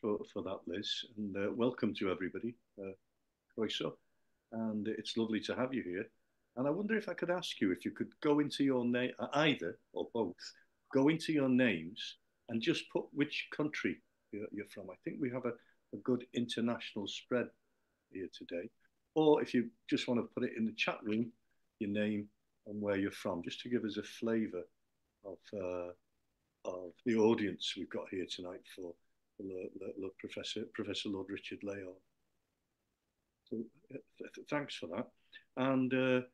for that, Liz, and welcome to everybody. Croeso, and it's lovely to have you here. And I wonder if I could ask you if you could go into your name, either or both, go into your names and just put which country you're from. I think we have a good international spread here today. Or if you just want to put it in the chat room, your name and where you're from, just to give us a flavour of the audience we've got here tonight for Professor Lord Richard Layard. So thanks for that. And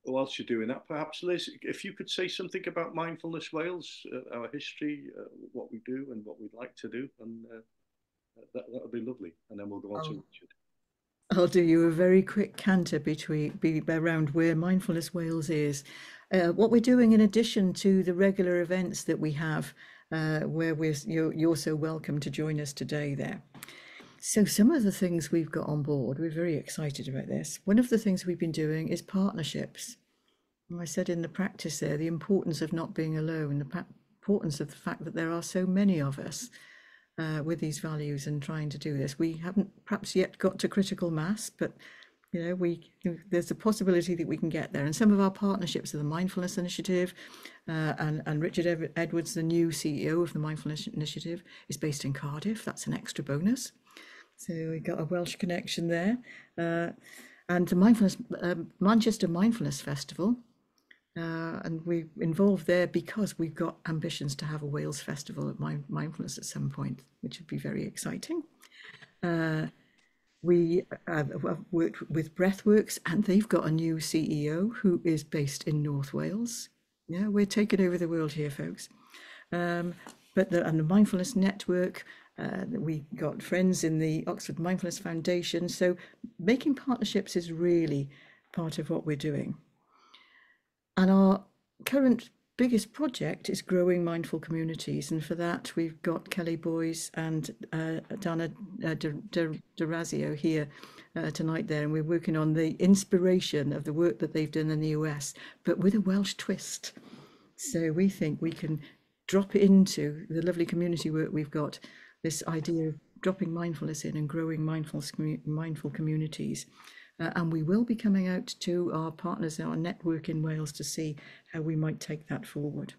whilst you're doing that, perhaps Liz, if you could say something about Mindfulness Wales, our history, what we do and what we'd like to do, and that would be lovely. And then we'll go on to I'll, Richard. I'll do you a very quick canter around where Mindfulness Wales is. What we're doing in addition to the regular events that we have, where you're so welcome to join us today there. So some of the things we've got on board, we're very excited about this. One of the things we've been doing is partnerships. I said in the practice there, the importance of not being alone, the importance of the fact that there are so many of us with these values and trying to do this. We haven't perhaps yet got to critical mass, but there's a possibility that we can get there. And some of our partnerships are the Mindfulness Initiative, and Richard Edwards, the new CEO of the Mindfulness Initiative, is based in Cardiff. That's an extra bonus. So we got a Welsh connection there. And the Manchester Mindfulness Festival, and we're involved there because we've got ambitions to have a Wales festival at Mindfulness at some point, which would be very exciting. We have worked with Breathworks, and they've got a new CEO who is based in North Wales. Yeah, we're taking over the world here, folks. And the Mindfulness Network, we got friends in the Oxford Mindfulness Foundation. So making partnerships is really part of what we're doing. And our current biggest project is growing mindful communities. And for that, we've got Kelly Boyes and Dana D'Orazio here tonight there. And we're working on the inspiration of the work that they've done in the US, but with a Welsh twist. So we think we can drop into the lovely community work we've got, this idea of dropping mindfulness in and growing mindful communities. And we will be coming out to our partners in our network in Wales to see how we might take that forward.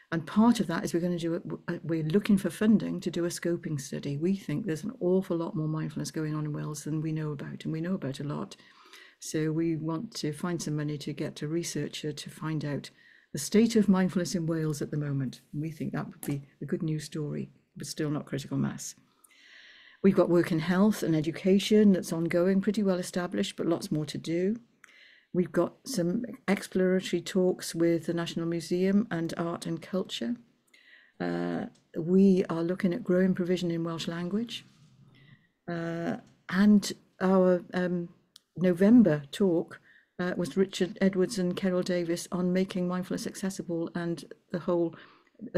And part of that is we're looking for funding to do a scoping study. We think there's an awful lot more mindfulness going on in Wales than we know about, and we know about a lot. So we want to find some money to get a researcher to find out the state of mindfulness in Wales at the moment. And we think that would be a good news story, but still not critical mass. We've got work in health and education that's ongoing, pretty well established, but lots more to do. We've got some exploratory talks with the National Museum and Art and Culture. We are looking at growing provision in Welsh language. And our November talk was Richard Edwards and Carol Davis on making mindfulness accessible and the whole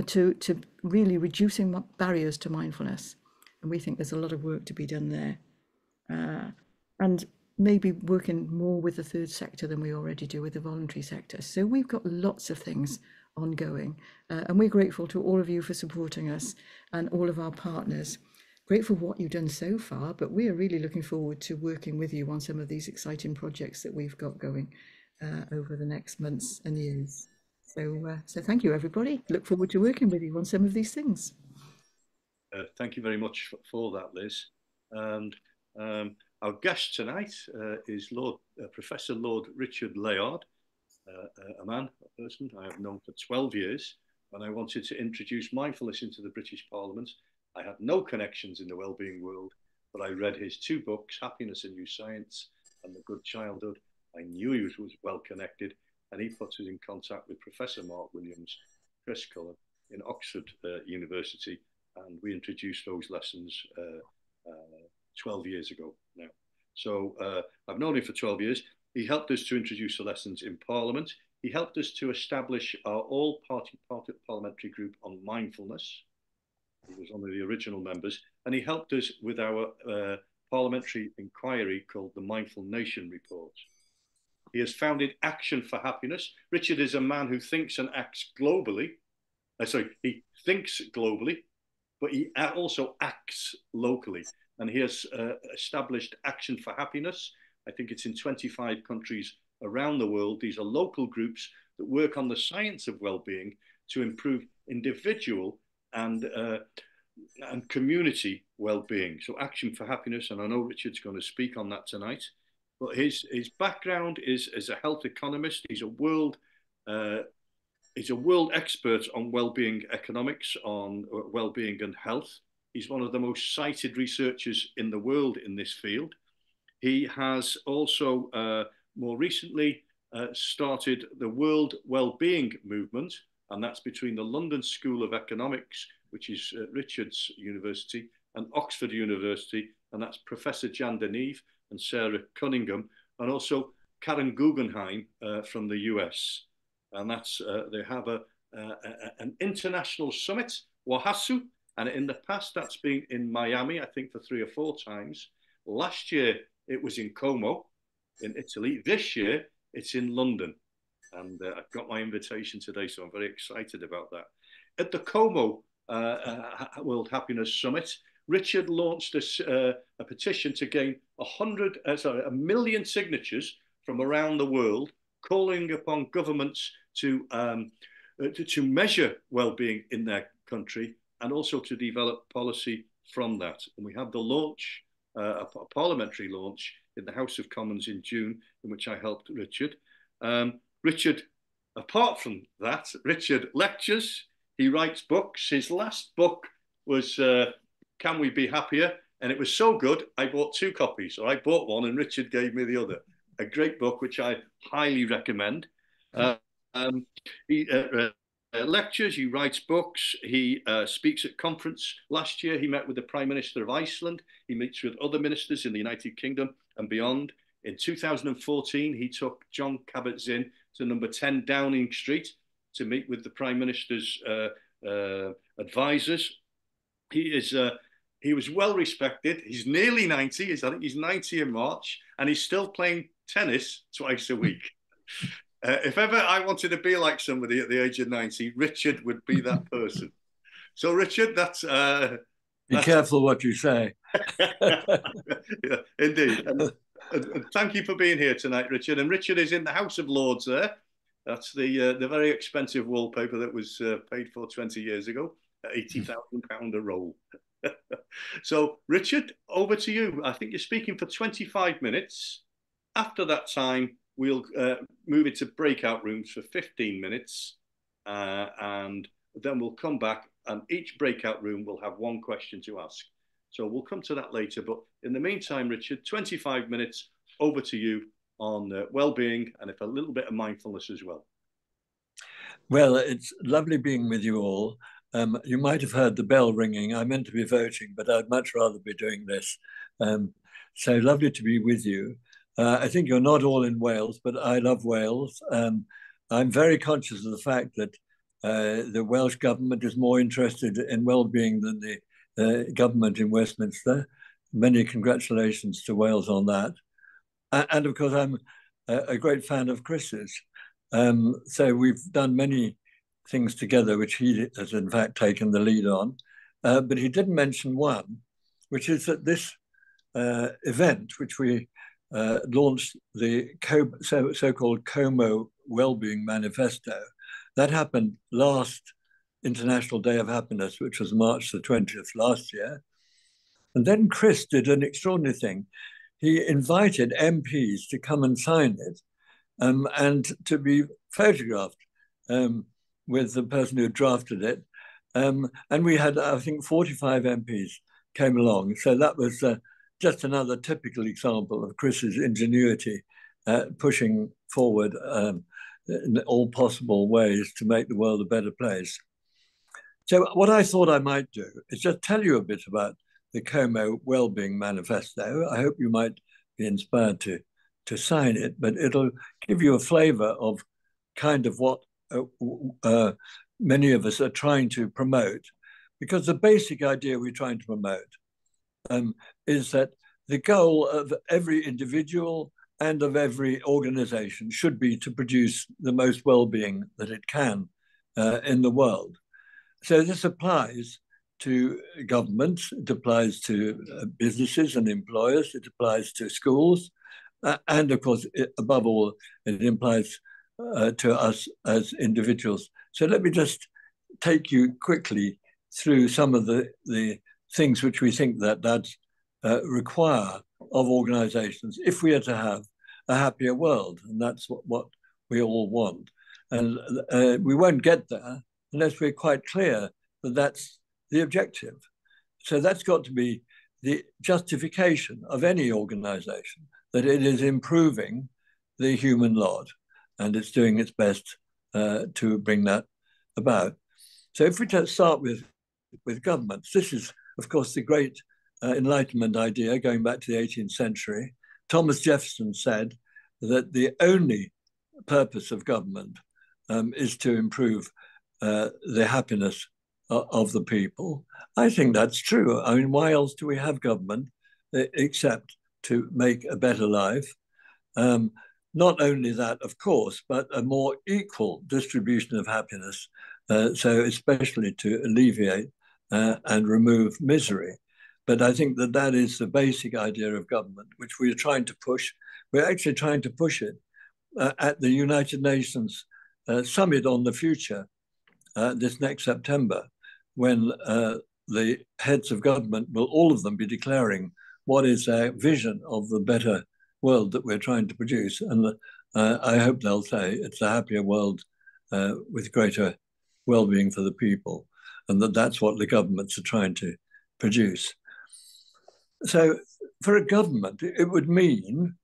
to really reducing barriers to mindfulness. And we think there's a lot of work to be done there. And maybe working more with the third sector than we already do with the voluntary sector. So we've got lots of things ongoing. And we're grateful to all of you for supporting us and all of our partners. Grateful for what you've done so far, but we are really looking forward to working with you on some of these exciting projects that we've got going over the next months and years. So thank you, everybody. Look forward to working with you on some of these things. Thank you very much for that, Liz. And our guest tonight is Professor Lord Richard Layard, a person I have known for 12 years, and I wanted to introduce mindfulness into the British Parliament. I had no connections in the wellbeing world, but I read his two books, Happiness and New Science and The Good Childhood. I knew he was well connected, and he put us in contact with Professor Mark Williams, Chris Cullen in Oxford University, and we introduced those lessons 12 years ago now. So I've known him for 12 years. He helped us to introduce the lessons in Parliament. He helped us to establish our all-party parliamentary group on mindfulness. He was one of the original members, and he helped us with our parliamentary inquiry called the Mindful Nation Report. He has founded Action for Happiness. Richard is a man who thinks and acts globally. He thinks globally, but he also acts locally. And he has established Action for Happiness. I think it's in 25 countries around the world. These are local groups that work on the science of well-being to improve individual and community well-being. So Action for Happiness, and I know Richard's going to speak on that tonight. But his background is as a health economist. He's a world expert on well-being economics, on well-being and health. He's one of the most cited researchers in the world in this field. He has also more recently started the World Wellbeing Movement, and that's between the London School of Economics, which is Richard's university, and Oxford University, and that's Professor Jan Deneve and Sarah Cunningham, and also Karen Guggenheim from the US. And that's they have an international summit, WAHASU, and in the past that's been in Miami, I think for 3 or 4 times. Last year it was in Como, in Italy. This year it's in London, and I've got my invitation today, so I'm very excited about that. At the Como World Happiness Summit, Richard launched a petition to gain 1 million signatures from around the world, calling upon governments to measure well-being in their country and also to develop policy from that. And we had the launch, a parliamentary launch in the House of Commons in June, in which I helped Richard. Richard, apart from that, Richard lectures, he writes books. His last book was Can We Be Happier? And it was so good, I bought 2 copies. So I bought one and Richard gave me the other. A great book, which I highly recommend. He lectures, he writes books, he speaks at conference. Last year, he met with the Prime Minister of Iceland. He meets with other ministers in the United Kingdom and beyond. In 2014, he took John Kabat-Zinn to number 10 Downing Street to meet with the Prime Minister's advisors. He was well respected. He's nearly 90. I think he's 90 in March, and he's still playing tennis twice a week. If ever I wanted to be like somebody at the age of 90, Richard would be that person. So, Richard, that's... Be careful what you say. Yeah, indeed. And thank you for being here tonight, Richard. And Richard is in the House of Lords there. That's the very expensive wallpaper that was paid for 20 years ago at £80,000 a roll. So, Richard, over to you. I think you're speaking for 25 minutes. After that time, we'll move into breakout rooms for 15 minutes, and then we'll come back, and each breakout room will have 1 question to ask. So we'll come to that later. But in the meantime, Richard, 25 minutes, over to you on well-being and if a little bit of mindfulness as well. Well, it's lovely being with you all. You might have heard the bell ringing. I meant to be voting, but I'd much rather be doing this. So lovely to be with you. I think you're not all in Wales, but I love Wales. I'm very conscious of the fact that the Welsh government is more interested in well-being than the government in Westminster. Many congratulations to Wales on that. And of course, I'm a great fan of Chris's. So we've done many things together, which he has in fact taken the lead on. But he didn't mention one, which is that this event, which we launched the so-called Como Wellbeing Manifesto. That happened last International Day of Happiness, which was March the 20th last year. And then Chris did an extraordinary thing. He invited MPs to come and sign it and to be photographed with the person who drafted it. And we had, I think, 45 MPs came along. So that was just another typical example of Chris's ingenuity, pushing forward in all possible ways to make the world a better place. So what I thought I might do is just tell you a bit about the Como Wellbeing Manifesto. I hope you might be inspired to sign it, but it'll give you a flavor of kind of what many of us are trying to promote, because the basic idea we're trying to promote is that the goal of every individual and of every organization should be to produce the most well-being that it can in the world. So this applies to governments, it applies to businesses and employers, it applies to schools, and of course, above all, it applies to us as individuals. So let me just take you quickly through some of the things which we think that require of organizations if we are to have a happier world. And that's what we all want. And we won't get there unless we're quite clear that that's the objective. So that's got to be the justification of any organization, that it is improving the human lot and it's doing its best to bring that about. So if we just start with governments, this is, of course, the great Enlightenment idea going back to the 18th century. Thomas Jefferson said that the only purpose of government is to improve the happiness of the people. I think that's true. I mean, why else do we have government except to make a better life? Not only that, of course, but a more equal distribution of happiness, so especially to alleviate and remove misery. But I think that is the basic idea of government, which we are trying to push. We're actually trying to push it at the United Nations Summit on the Future this next September, when the heads of government will all of them be declaring what is their vision of the better world that we're trying to produce. And I hope they'll say it's a happier world with greater well-being for the people, and that's what the governments are trying to produce. So for a government, it would mean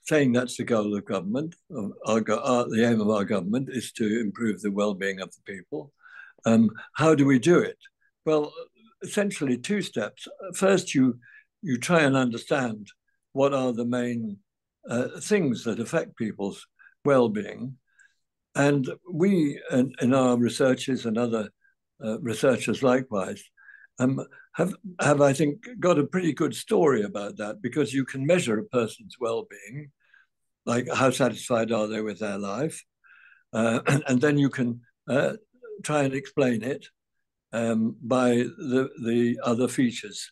saying that's the goal of government. The aim of our government is to improve the well-being of the people. How do we do it? Well, essentially two steps. First, you try and understand what are the main things that affect people's well-being. And we, in our researches and other researchers likewise, have, I think, got a pretty good story about that, because you can measure a person's well-being, like how satisfied are they with their life, and then you can try and explain it by the other features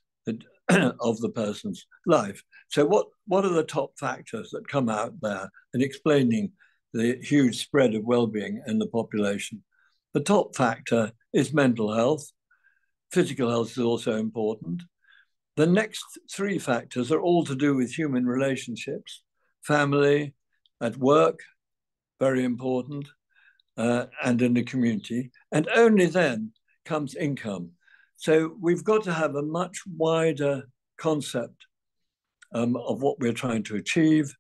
of the person's life. So what are the top factors that come out there in explaining the huge spread of well-being in the population? The top factor is mental health. Physical health is also important. The next three factors are all to do with human relationships, family, at work, very important, and in the community. And only then comes income. So we've got to have a much wider concept of what we're trying to achieve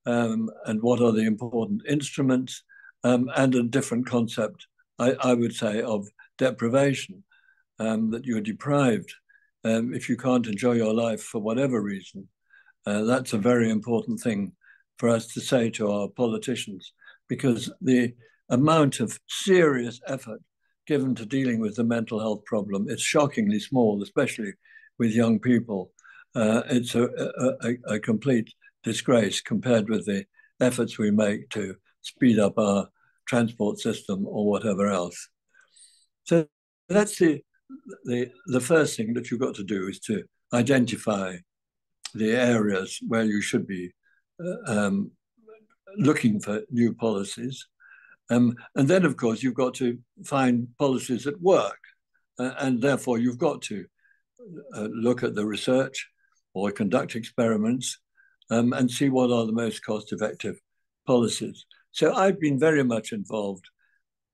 and what are the important instruments, and a different concept, I would say, of deprivation, that you're deprived if you can't enjoy your life for whatever reason. That's a very important thing for us to say to our politicians, because the amount of serious effort given to dealing with the mental health problem is shockingly small, especially with young people. It's a complete disgrace compared with the efforts we make to speed up our transport system or whatever else. So that's the first thing that you've got to do, is to identify the areas where you should be looking for new policies. And then, of course, you've got to find policies that work. And therefore, you've got to look at the research or conduct experiments and see what are the most cost-effective policies. So I've been very much involved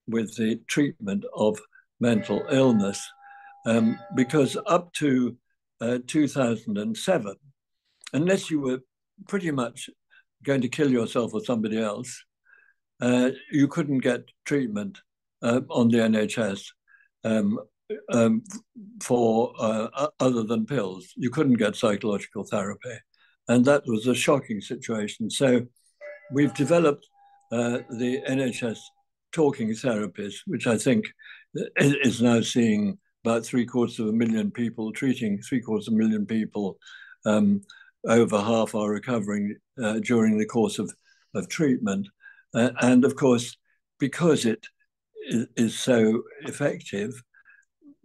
with the treatment of mental illness because up to 2007, unless you were pretty much going to kill yourself or somebody else, you couldn't get treatment on the NHS for other than pills. You couldn't get psychological therapy. And that was a shocking situation. So we've developed the NHS talking therapies, which I think is now seeing about 750,000 people, treating 750,000 people. Over half are recovering during the course of treatment. And of course, because it is so effective,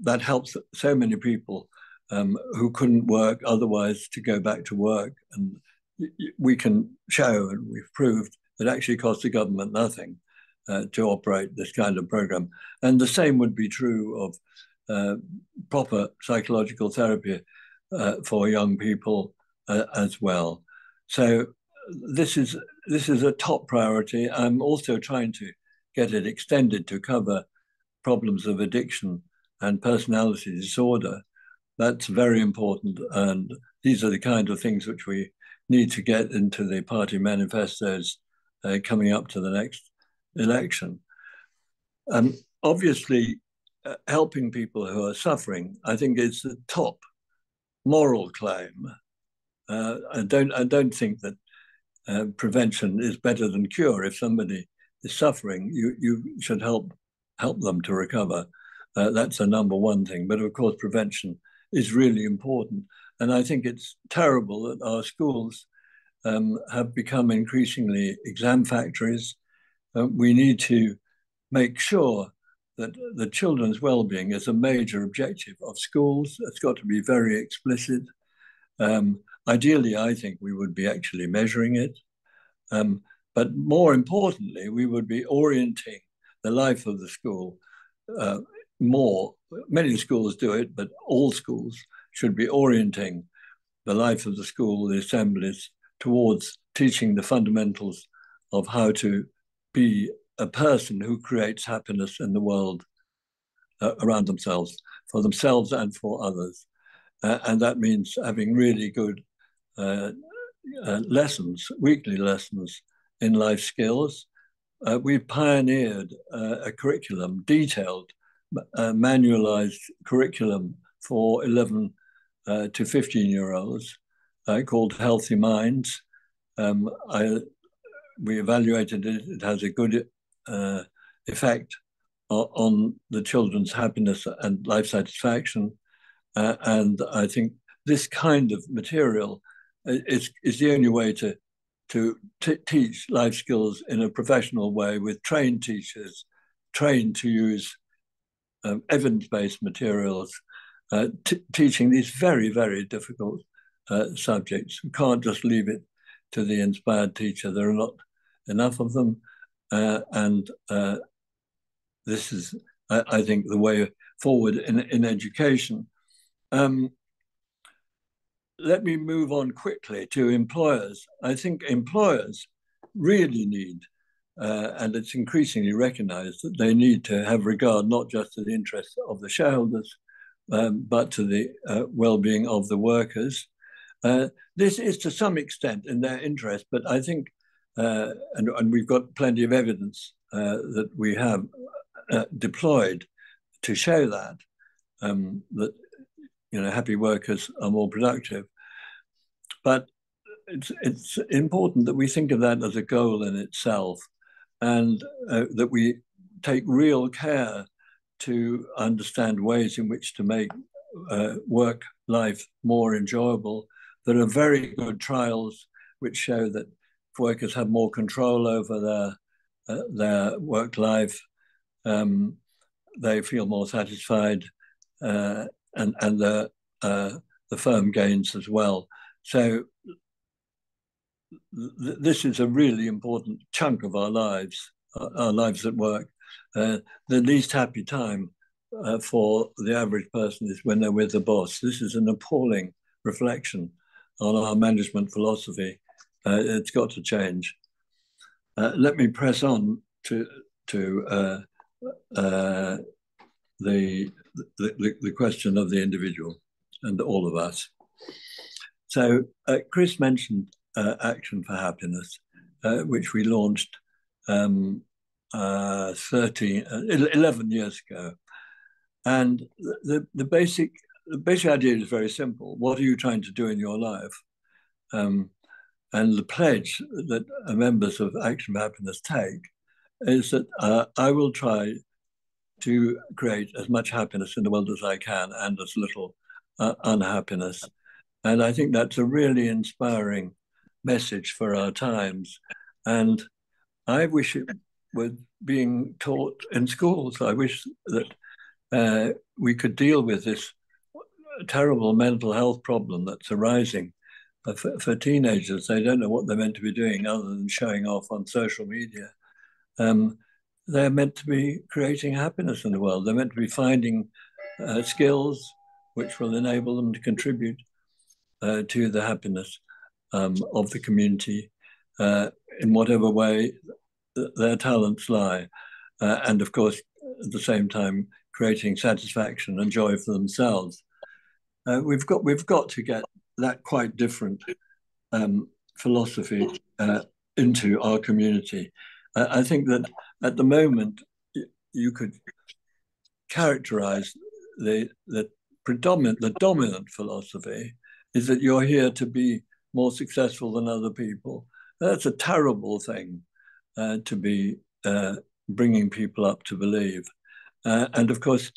that helps so many people who couldn't work otherwise to go back to work. And we can show, and we've proved, that actually costs the government nothing to operate this kind of program. And the same would be true of proper psychological therapy for young people as well. So this is a top priority. I'm also trying to get it extended to cover problems of addiction and personality disorder. That's very important. And these are the kind of things which we need to get into the party manifestos coming up to the next election. Obviously, helping people who are suffering, I think, is the top moral claim. I don't think that prevention is better than cure. If somebody is suffering, you should help them to recover. That's a number one thing. But of course, prevention is really important. And I think it's terrible that our schools have become increasingly exam factories. We need to make sure that the children's well-being is a major objective of schools. It's got to be very explicit. Ideally, I think we would be actually measuring it. But more importantly, we would be orienting the life of the school more. Many schools do it, but all schools should be orienting the life of the school, the assemblies, towards teaching the fundamentals of how to be a person who creates happiness in the world around themselves, for themselves and for others. And that means having really good lessons, weekly lessons in life skills. We've pioneered a curriculum, detailed, manualized curriculum for 11 to 15-year-olds called Healthy Minds. We evaluated it. It has a good effect on the children's happiness and life satisfaction. And I think this kind of material is the only way to teach life skills in a professional way, with trained teachers, trained to use evidence-based materials, teaching these very, very difficult subjects. We can't just leave it to the inspired teacher. There are not enough of them. And this is, I think, the way forward in education. Let me move on quickly to employers. I think employers really need, and it's increasingly recognized, that they need to have regard not just to the interests of the shareholders, but to the well-being of the workers. This is to some extent in their interest, but I think, and we've got plenty of evidence that we have deployed to show that, that happy workers are more productive. But it's important that we think of that as a goal in itself, and that we take real care to understand ways in which to make work life more enjoyable. There are very good trials which show that if workers have more control over their work life, they feel more satisfied, and the firm gains as well. So this is a really important chunk of our lives at work. The least happy time for the average person is when they're with the boss. This is an appalling reflection on our management philosophy. It's got to change. Let me press on to the question of the individual and all of us. So Chris mentioned Action for Happiness, which we launched 11 years ago. And the basic idea is very simple. What are you trying to do in your life? And the pledge that members of Action for Happiness take is that I will try to create as much happiness in the world as I can, and as little unhappiness. And I think that's a really inspiring message for our times. And I wish it were being taught in schools. I wish that we could deal with this terrible mental health problem that's arising for teenagers. They don't know what they're meant to be doing other than showing off on social media. They're meant to be creating happiness in the world. They're meant to be finding skills which will enable them to contribute to the happiness of the community in whatever way their talents lie. And of course, at the same time, creating satisfaction and joy for themselves. We've got to get that quite different philosophy into our community. I think that at the moment you could characterize the dominant philosophy is that you're here to be more successful than other people. That's a terrible thing to be bringing people up to believe. And of course,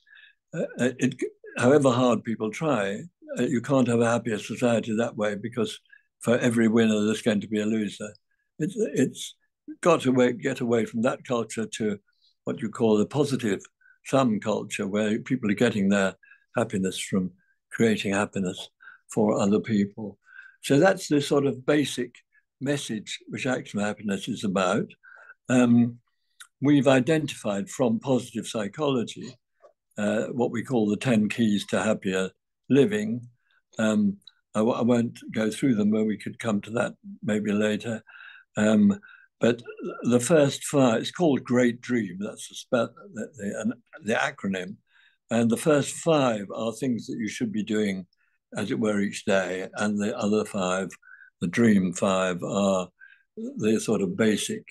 however hard people try, you can't have a happier society that way, because for every winner, there's going to be a loser. It's got to get away from that culture to what you call the positive sum culture, where people are getting their happiness from creating happiness for other people. So that's the sort of basic message which Action for Happiness is about. We've identified from positive psychology what we call the 10 keys to happier living. I won't go through them, but we could come to that maybe later. But the first 5, it's called Great Dream, that's the acronym. And the first 5 are things that you should be doing, as it were, each day. And the other 5, the Dream 5, are the sort of basic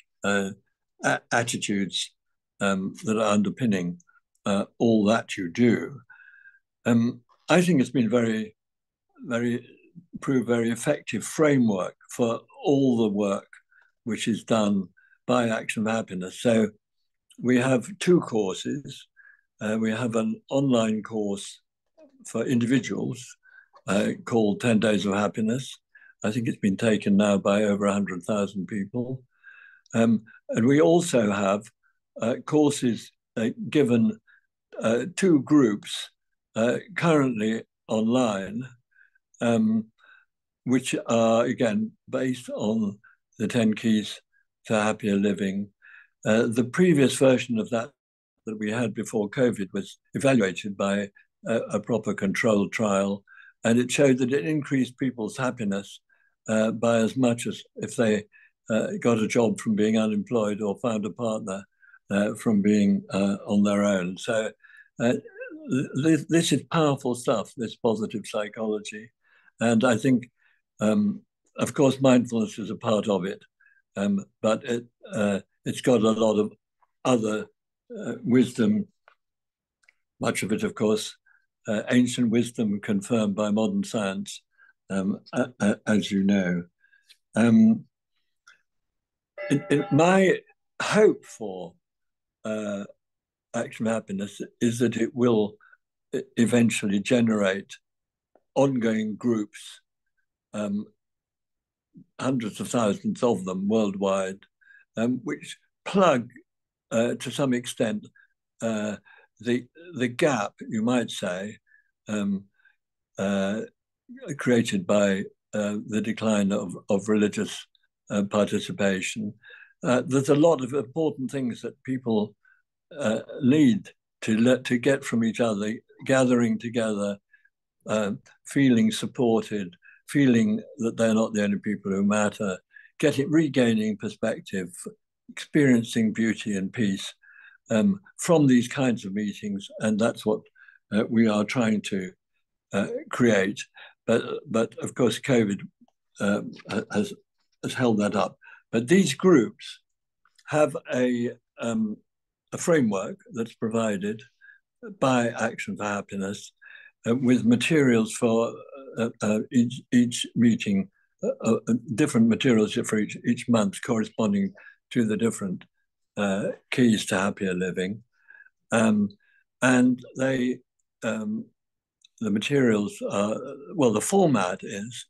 attitudes that are underpinning all that you do. I think it's been proved very effective framework for all the work which is done by Action for Happiness. So we have 2 courses. We have an online course for individuals called 10 Days of Happiness. I think it's been taken now by over 100,000 people. And we also have courses given to groups currently online, which are, again, based on the 10 keys to happier living. The previous version of that we had before COVID was evaluated by a proper controlled trial, and it showed that it increased people's happiness by as much as if they got a job from being unemployed or found a partner from being on their own. So this is powerful stuff, this positive psychology. And I think, of course, mindfulness is a part of it, but it's got a lot of other wisdom, much of it, of course, ancient wisdom confirmed by modern science, as you know. My hope for Action for Happiness is that it will eventually generate ongoing groups, hundreds of thousands of them worldwide, which plug to some extent the gap, you might say, created by the decline of religious participation. There's a lot of important things that people need to get from each other, gathering together, feeling supported, feeling that they're not the only people who matter, regaining perspective, experiencing beauty and peace from these kinds of meetings. And that's what we are trying to create. But of course, COVID has held that up. But these groups have a framework that's provided by Action for Happiness with materials for each meeting, different materials for each month corresponding to the different keys to happier living. And they, the materials are, well, the format is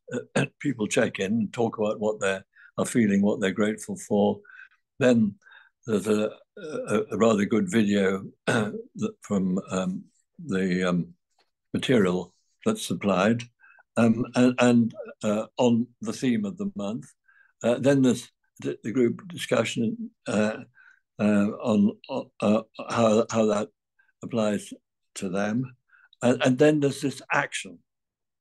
people check in and talk about what they are feeling, what they're grateful for. Then there's a rather good video from the material that's supplied, and on the theme of the month. Then there's the group discussion on how that applies to them, and then there's this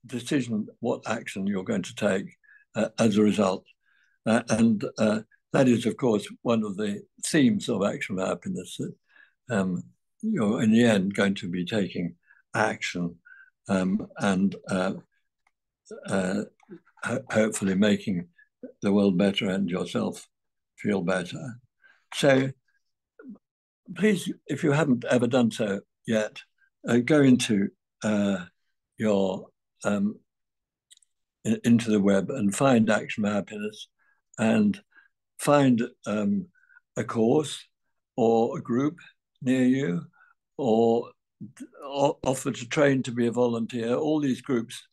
decision, what action you're going to take as a result, and that is, of course, one of the themes of Action for Happiness. That you're in the end going to be taking action, and hopefully making the world better and yourself feel better. So please, if you haven't ever done so yet, go into your into the web and find Action for Happiness, and find a course or a group near you, or offer to train to be a volunteer. All these groups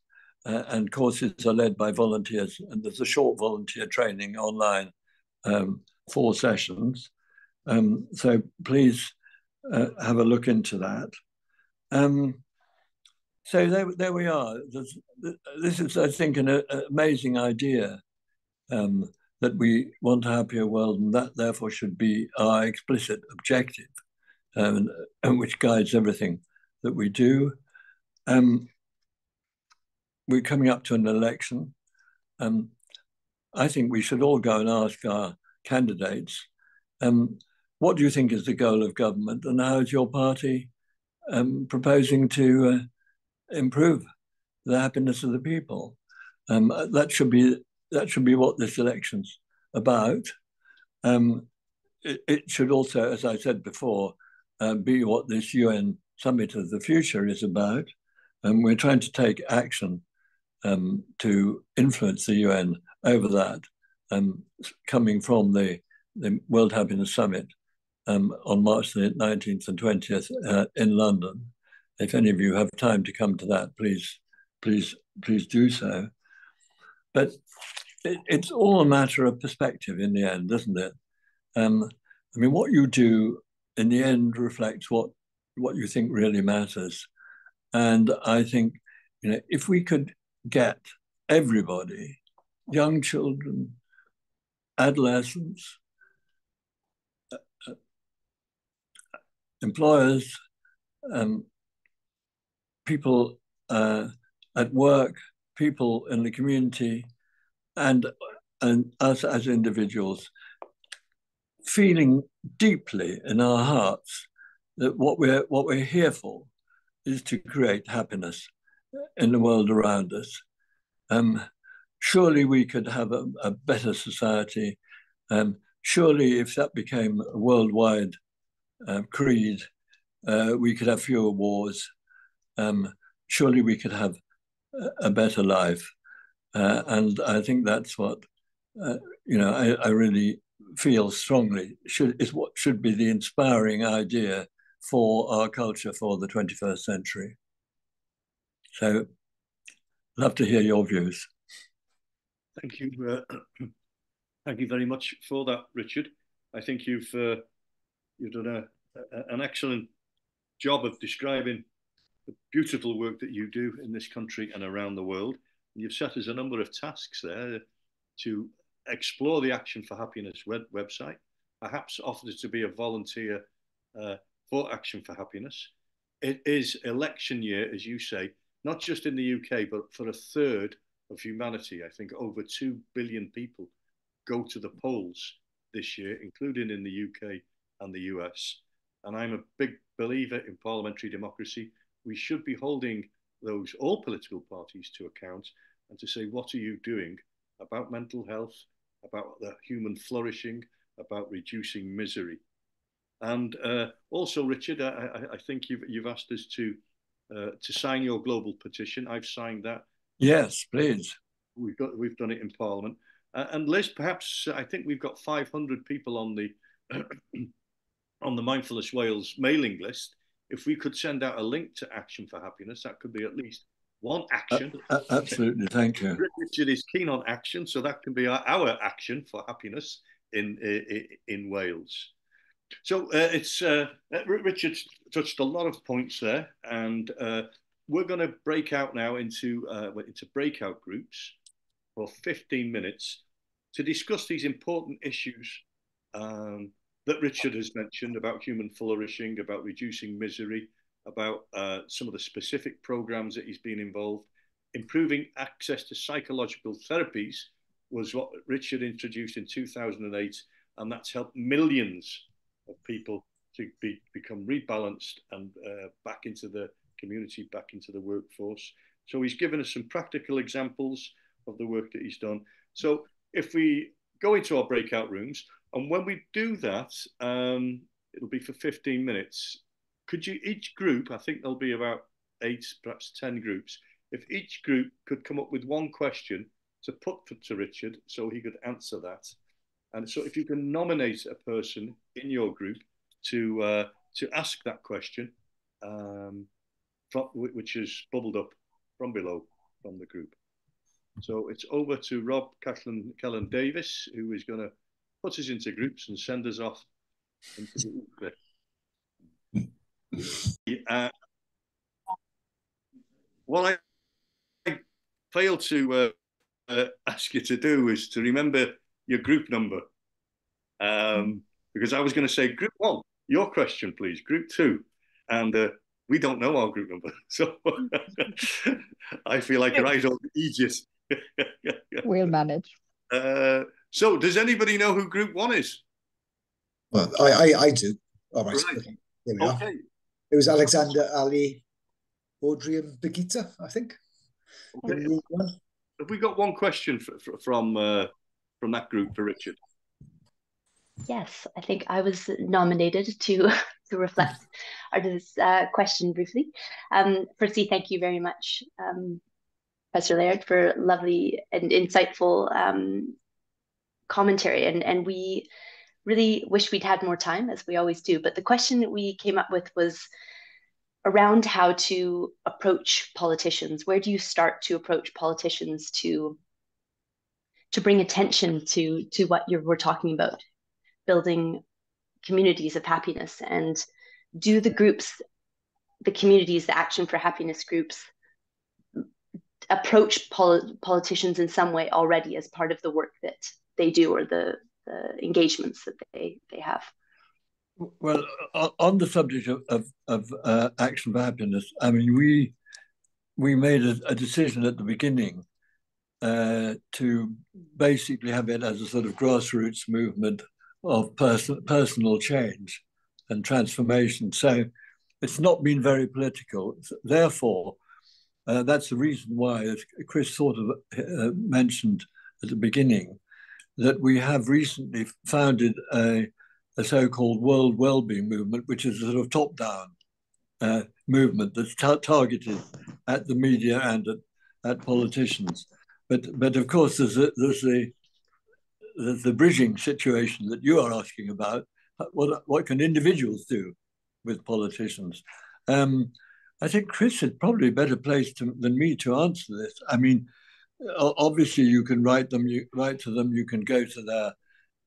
and courses are led by volunteers, and there's a short volunteer training online, 4 sessions. So please have a look into that. So there we are. This is, I think, an amazing idea, that we want a happier world, and that therefore should be our explicit objective, and which guides everything that we do. We're coming up to an election. I think we should all go and ask our candidates, what do you think is the goal of government, and how is your party proposing to improve the happiness of the people? That should be what this election's about. It should also, as I said before, be what this UN Summit of the Future is about. We're trying to take action to influence the UN over that, coming from the World Happiness Summit on March the 19th and 20th in London. If any of you have time to come to that, please do so. But it's all a matter of perspective in the end, isn't it? I mean, what you do in the end reflects what you think really matters. And I think, if we could get everybody, young children, adolescents, employers, people at work, people in the community, and us as individuals, feeling deeply in our hearts that what we're here for is to create happiness in the world around us. Surely we could have a better society. Surely if that became a worldwide creed, we could have fewer wars. Surely we could have a better life. And I think that's what, I really feel strongly is what should be the inspiring idea for our culture for the 21st century. So, love to hear your views. Thank you. Thank you very much for that, Richard. I think you've done an excellent job of describing the beautiful work that you do in this country and around the world. And you've set us a number of tasks there to explore the Action for Happiness website, perhaps offer to be a volunteer for Action for Happiness. It is election year, as you say, not just in the UK, but for a third of humanity. I think over 2 billion people go to the polls this year, including in the UK and the US. And I'm a big believer in parliamentary democracy. We should be holding all political parties to account, and to say, what are you doing about mental health, about the human flourishing, about reducing misery? And also, Richard, I think you've asked us to sign your global petition. I've signed that. Yes, please. We've done it in Parliament. And Liz, perhaps I think we've got 500 people on the on the Mindfulness Wales mailing list. If we could send out a link to Action for Happiness, that could be at least one action. Absolutely, thank you. Richard is keen on action, so that can be our action for happiness in Wales. So Richard touched a lot of points there, and we're going to break out now into breakout groups for 15 minutes to discuss these important issues that Richard has mentioned about human flourishing, about reducing misery, about some of the specific programs that he's been involved. Improving access to psychological therapies was what Richard introduced in 2008, and that's helped millions of people to become rebalanced and back into the community, back into the workforce. So he's given us some practical examples of the work that he's done. So if we go into our breakout rooms, and when we do that, it'll be for 15 minutes. Could you, each group, I think there'll be about 8, perhaps 10 groups, if each group could come up with one question to put to Richard so he could answer that. And so if you can nominate a person in your group to ask that question, which is bubbled up from below from the group. So it's over to Rob Kellen Davis, who is going to put us into groups and send us off into the what I failed to ask you to do is to remember your group number. Because I was going to say, group 1, your question, please. Group 2. And we don't know our group number. So I feel like right on the aegis. We'll manage. So does anybody know who group 1 is? Well, I do. All right. Right. Okay. Here we Okay. are. It was Alexander, Ali, Audrey and Birgitta, I think. Okay. Have we got one question from that group for Richard? Yes, I think I was nominated to reflect on this question briefly. Firstly, thank you very much, Professor Layard, for lovely and insightful commentary. And we really wish we'd had more time, as we always do. But the question that we came up with was around how to approach politicians. Where do you start to approach politicians to bring attention to what we're talking about? Building communities of happiness, and do the groups, the communities, the Action for Happiness groups approach politicians in some way already as part of the work that they do, or the engagements that they have? Well, on the subject of Action for Happiness, I mean, we made a decision at the beginning to basically have it as a sort of grassroots movement of personal change and transformation. So it's not been very political. Therefore, that's the reason why, as Chris sort of mentioned at the beginning, that we have recently founded a so-called World Wellbeing Movement, which is a sort of top-down movement that's targeted at the media and at politicians. But of course, there's the bridging situation that you are asking about. What can individuals do with politicians? I think Chris is probably a better placed than me to answer this. I mean, obviously you can write to them, you can go to their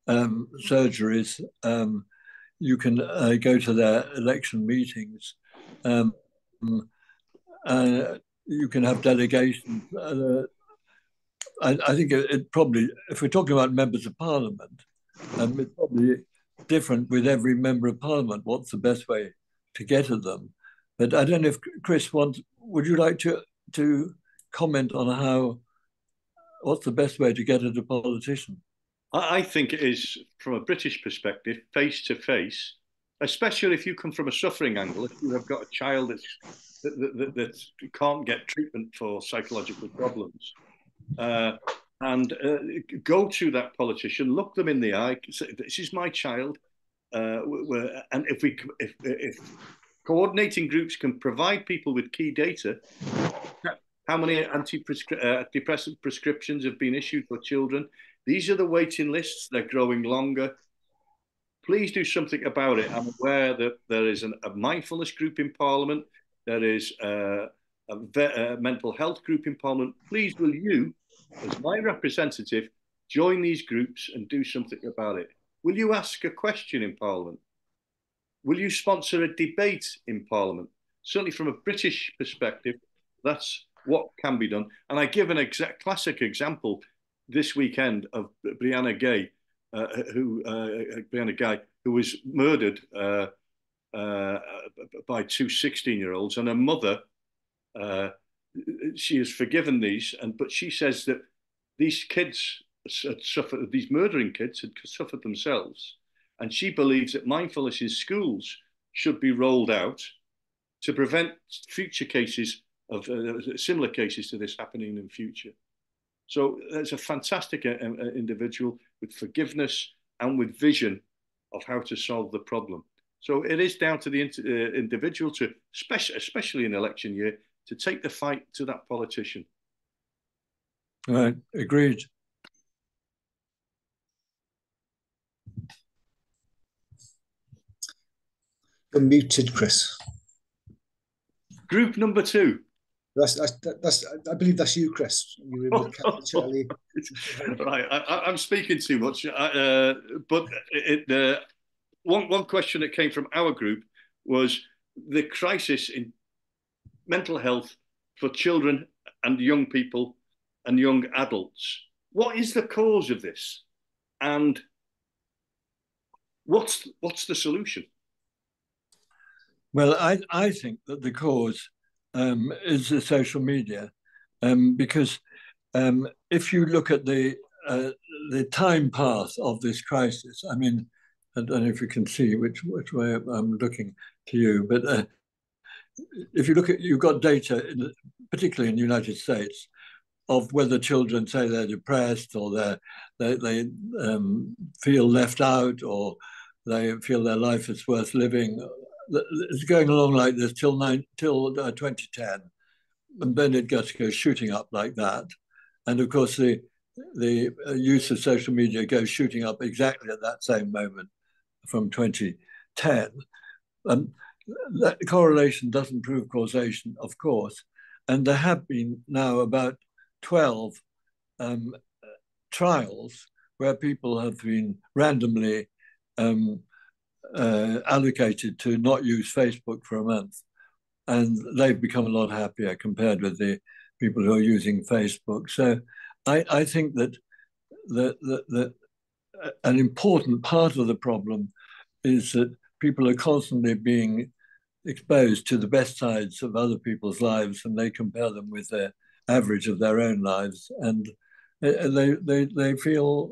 surgeries, you can go to their election meetings, you can have delegations. I think it probably, if we're talking about members of parliament, it's probably different with every member of parliament, what's the best way to get at them. But I don't know if Chris would you like to comment on what's the best way to get at a politician? I think it is, from a British perspective, face to face, especially if you come from a suffering angle. If you have got a child that can't get treatment for psychological problems, and go to that politician, look them in the eye, say, "This is my child," and if coordinating groups can provide people with key data, how many antidepressant prescriptions have been issued for children? These are the waiting lists. They're growing longer. Please do something about it. I'm aware that there is a mindfulness group in Parliament. There is a mental health group in Parliament. Please, will you, as my representative, join these groups and do something about it? Will you ask a question in Parliament? will you sponsor a debate in Parliament? Certainly from a British perspective, that's what can be done. And I give an exact classic example this weekend of Brianna Gay, Brianna Guy, who was murdered by two 16-year-olds, and her mother, she has forgiven these, but she says that these kids had suffered, these murdering kids had suffered themselves, and she believes that mindfulness in schools should be rolled out to prevent future cases of similar cases to this happening in future. So there's a fantastic individual with forgiveness and with vision of how to solve the problem. So it is down to the individual to, especially in election year, to take the fight to that politician. Right, agreed. You're muted, Chris. Group number 2. I believe that's you, Chris. You were in Right, I'm speaking too much. But one question that came from our group was the crisis in mental health for children and young people and young adults. What is the cause of this? And what's the solution? Well, I think that the cause is the social media, because if you look at the time path of this crisis, I mean, I don't know if you can see which way I'm looking to you, but if you look at, you've got data, particularly in the United States, of whether children say they're depressed or they feel left out or they feel their life is worth living. It's going along like this till 2010, and then it goes shooting up like that. And of course, the use of social media goes shooting up exactly at that same moment from 2010. And that correlation doesn't prove causation, of course. And there have been now about 12 trials where people have been randomly allocated to not use Facebook for a month. And they've become a lot happier compared with the people who are using Facebook. So I think that an important part of the problem is that people are constantly being exposed to the best sides of other people's lives, and they compare them with their average of their own lives, and they feel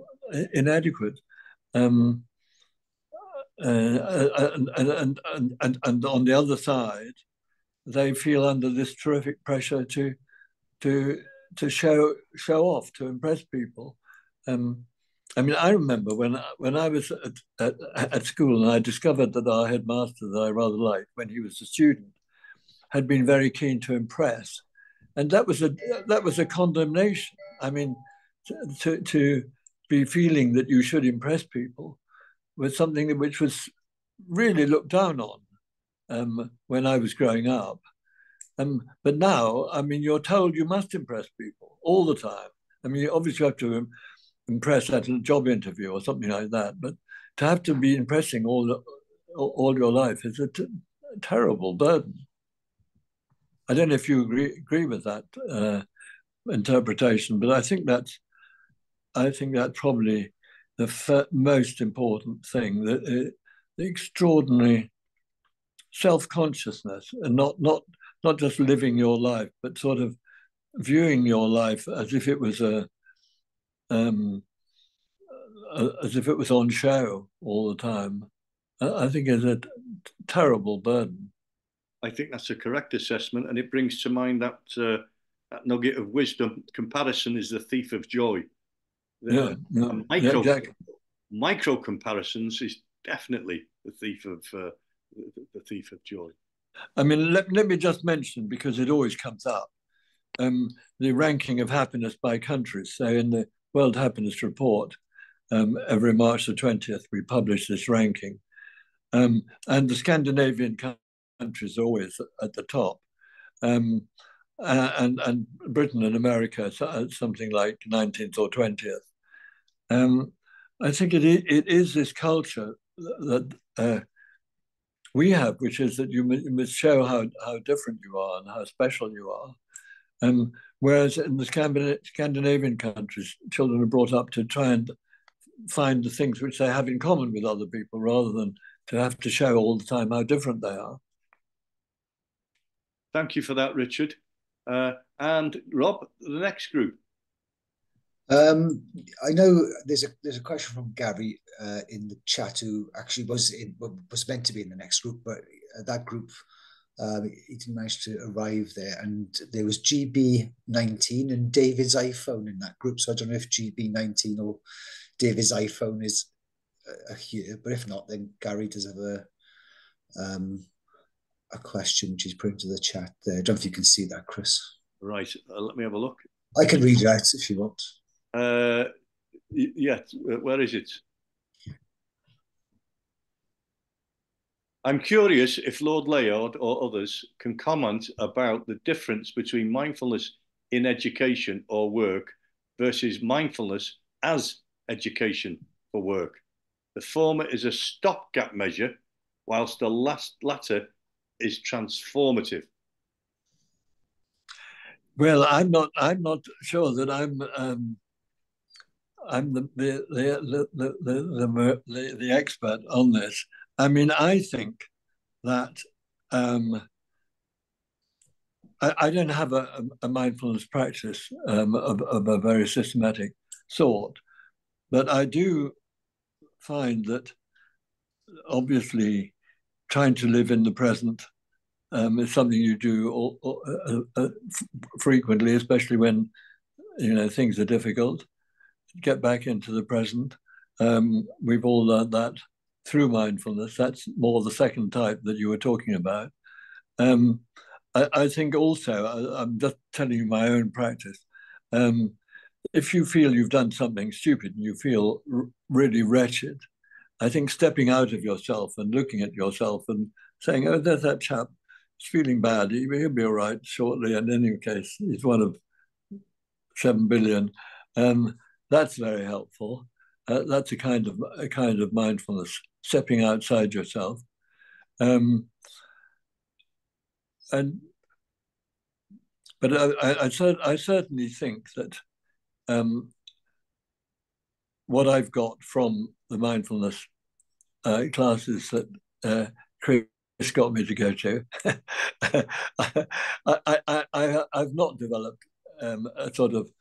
inadequate. And on the other side, they feel under this terrific pressure to show off, to impress people. I mean, I remember when I was at school, and I discovered that our headmaster that I rather liked when he was a student had been very keen to impress, and that was a condemnation. I mean, to be feeling that you should impress people was something which was really looked down on when I was growing up. But now, I mean, you're told you must impress people all the time. I mean, you obviously have to impress at a job interview or something like that, but to have to be impressing all your life is a terrible burden. I don't know if you agree with that interpretation, but I think that's probably the most important thing, the extraordinary self-consciousness, and not just living your life, but sort of viewing your life as if it was on show all the time. I think is a terrible burden. I think that's a correct assessment, and it brings to mind that nugget of wisdom: comparison is the thief of joy. Exactly. Micro comparisons is definitely the thief of joy. I mean, let me just mention, because it always comes up, the ranking of happiness by countries. So in the World Happiness Report, every March the 20th, we publish this ranking. And the Scandinavian countries are always at the top. And Britain and America something like 19th or 20th. I think it is this culture that we have, which is that you must show how different you are and how special you are. Whereas in the Scandinavian countries, children are brought up to try and find the things which they have in common with other people rather than to have to show all the time how different they are. Thank you for that, Richard. And Rob, the next group. I know there's a question from Gary in the chat who actually was meant to be in the next group, but that group he didn't manage to arrive there. And there was GB19 and David's iPhone in that group. So I don't know if GB19 or David's iPhone is here, but if not, then Gary does have a question which he's put into the chat there. I don't know if you can see that, Chris. Right, let me have a look. I can read it out if you want. Yeah, where is it? I'm curious if Lord Layard or others can comment about the difference between mindfulness in education or work versus mindfulness as education for work. The former is a stopgap measure, whilst the latter is transformative. Well, I'm not sure that I'm the expert on this. I mean, I think that I don't have a mindfulness practice of a very systematic sort, but I do find that obviously trying to live in the present is something you do frequently, especially when things are difficult. Get back into the present. We've all learned that through mindfulness. That's more the second type that you were talking about. I think also, I'm just telling you my own practice. If you feel you've done something stupid and you feel really wretched, I think stepping out of yourself and looking at yourself and saying, oh, there's that chap, he's feeling bad, he'll be all right shortly. And in any case, he's one of 7 billion. That's very helpful. That's a kind of mindfulness, stepping outside yourself. But I certainly think that what I've got from the mindfulness classes that Chris got me to go to, I've not developed a sort of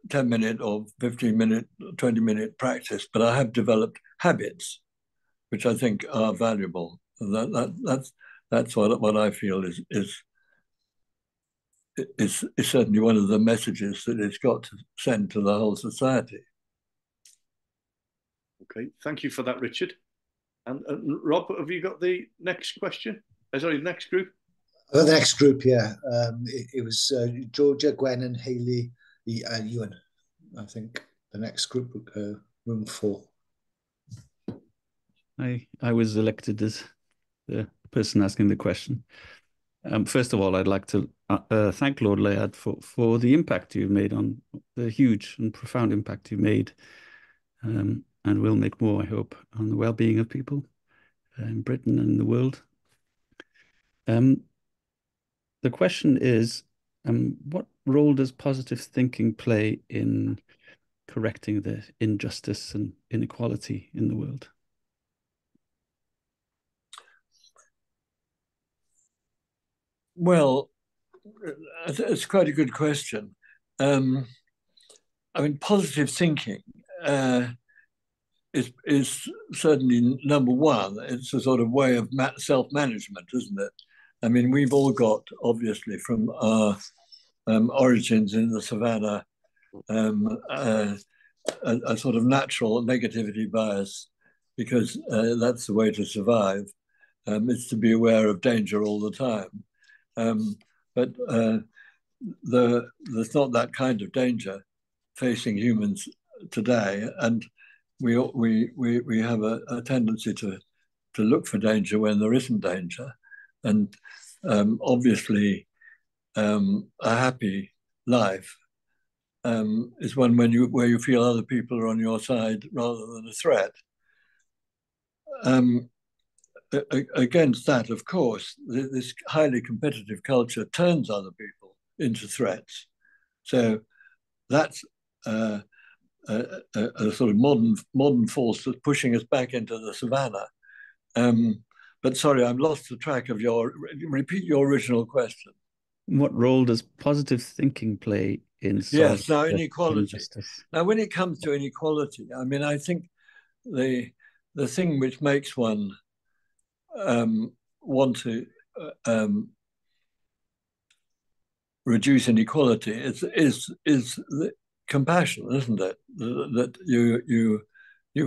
10-minute or 15-minute, 20-minute practice, but I have developed habits, which I think are valuable. That's what I feel is certainly one of the messages that it's got to send to the whole society. Okay, thank you for that, Richard. And Rob, have you got the next question? Sorry, the next group? The next group, yeah. It was Georgia, Gwen and Hayley, Ewan, I think. The next group, room 4. I was elected as the person asking the question. First of all, I'd like to thank Lord Layard for the impact you've made on the huge and profound impact you've made, and will make more, I hope, on the well-being of people in Britain and the world. The question is, what role does positive thinking play in correcting the injustice and inequality in the world? Well, it's quite a good question. I mean, positive thinking is certainly number one. It's a sort of way of self-management, isn't it? I mean, we've all got, obviously, from our origins in the savannah, a sort of natural negativity bias, because that's the way to survive. It's to be aware of danger all the time. But there's not that kind of danger facing humans today, and we have a tendency to look for danger when there isn't danger, and obviously a happy life is one where you feel other people are on your side rather than a threat. against that, of course, this highly competitive culture turns other people into threats. So that's a sort of modern force that's pushing us back into the savannah. But sorry, I've lost the track of repeat your original question. What role does positive thinking play in solving now inequality? injustice? Now, when it comes to inequality, I mean, I think the thing which makes one want to reduce inequality is the compassion, isn't it? That you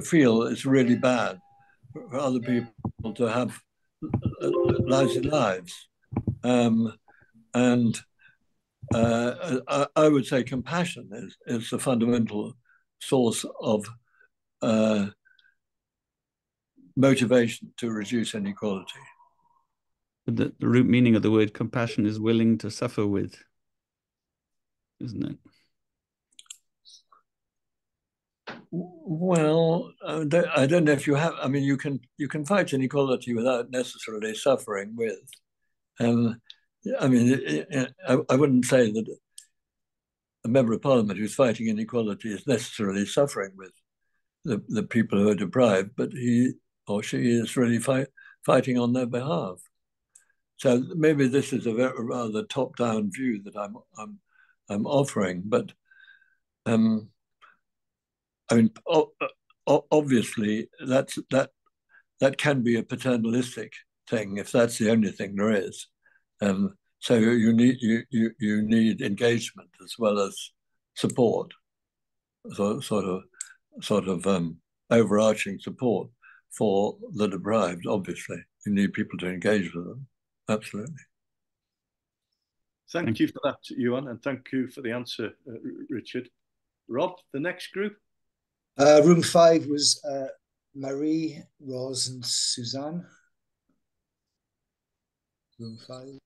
feel it's really bad for other people to have lousy lives, and I would say compassion is the fundamental source of motivation to reduce inequality. The root meaning of the word compassion is willing to suffer with, isn't it? Well, I don't know if you have. I mean, you can fight inequality without necessarily suffering with. I mean, I wouldn't say that a member of parliament who's fighting inequality is necessarily suffering with the people who are deprived, but he or she is really fighting on their behalf. So maybe this is a rather top-down view that I'm offering, but I mean, obviously that can be a paternalistic thing if that's the only thing there is. So you need engagement as well as support, sort of overarching support for the deprived. Obviously, you need people to engage with them. Absolutely. Thank you for that, Ewan, and thank you for the answer, Richard. Rob, the next group? Room 5 was Marie, Ros, and Suzanne. Room 5.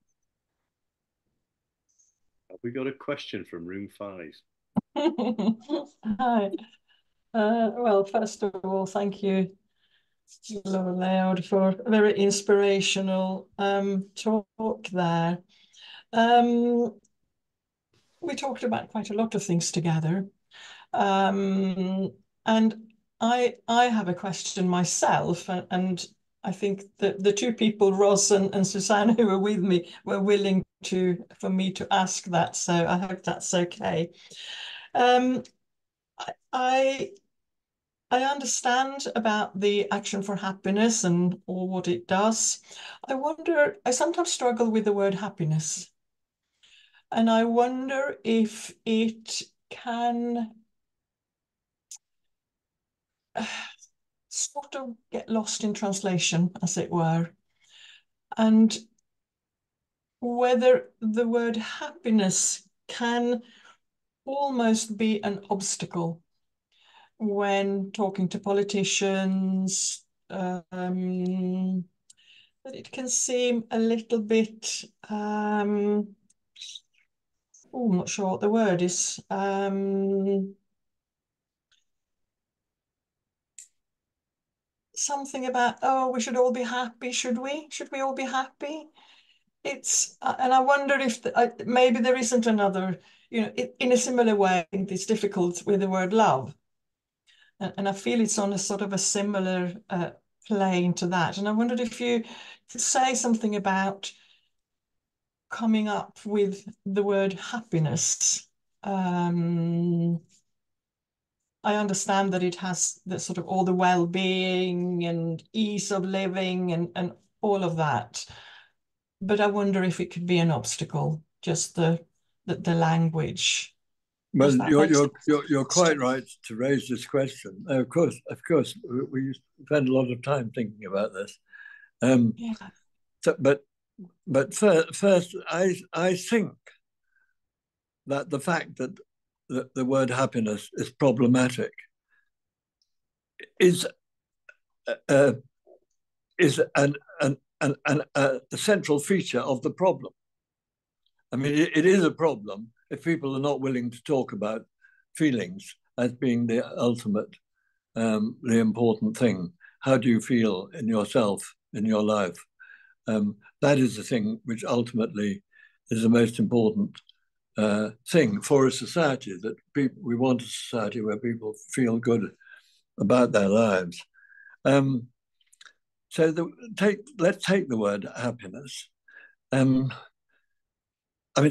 Have we got a question from room 5? Hi. Well, first of all, thank you, Lord Layard, for a very inspirational talk there. We talked about quite a lot of things together. And I have a question myself, and I think that the two people, Ros and Susanna, who were with me, were willing for me to ask that, so I hope that's okay. I understand about the Action for Happiness and all what it does. I sometimes struggle with the word happiness. And I wonder if it can sort of get lost in translation, as it were. And whether the word happiness can almost be an obstacle when talking to politicians, that it can seem a little bit, I'm not sure what the word is, something about, oh, we should all be happy, should we? Should we all be happy? And I wonder if maybe there isn't another, in a similar way, I think it's difficult with the word love. And I feel it's on a sort of a similar plane to that. And I wondered if you could say something about coming up with the word happiness. I understand that it has the sort of all the well-being and ease of living and all of that. But I wonder if it could be an obstacle, just the language. Well, you're quite right to raise this question. Of course, we spend a lot of time thinking about this. Yeah. So, but first, I think that the fact that the word happiness is problematic is a central feature of the problem. I mean, it is a problem if people are not willing to talk about feelings as being the ultimate, the important thing. How do you feel in yourself in your life. That is the thing which ultimately is the most important thing for a society, that we want a society where people feel good about their lives. So let's take the word happiness. I mean,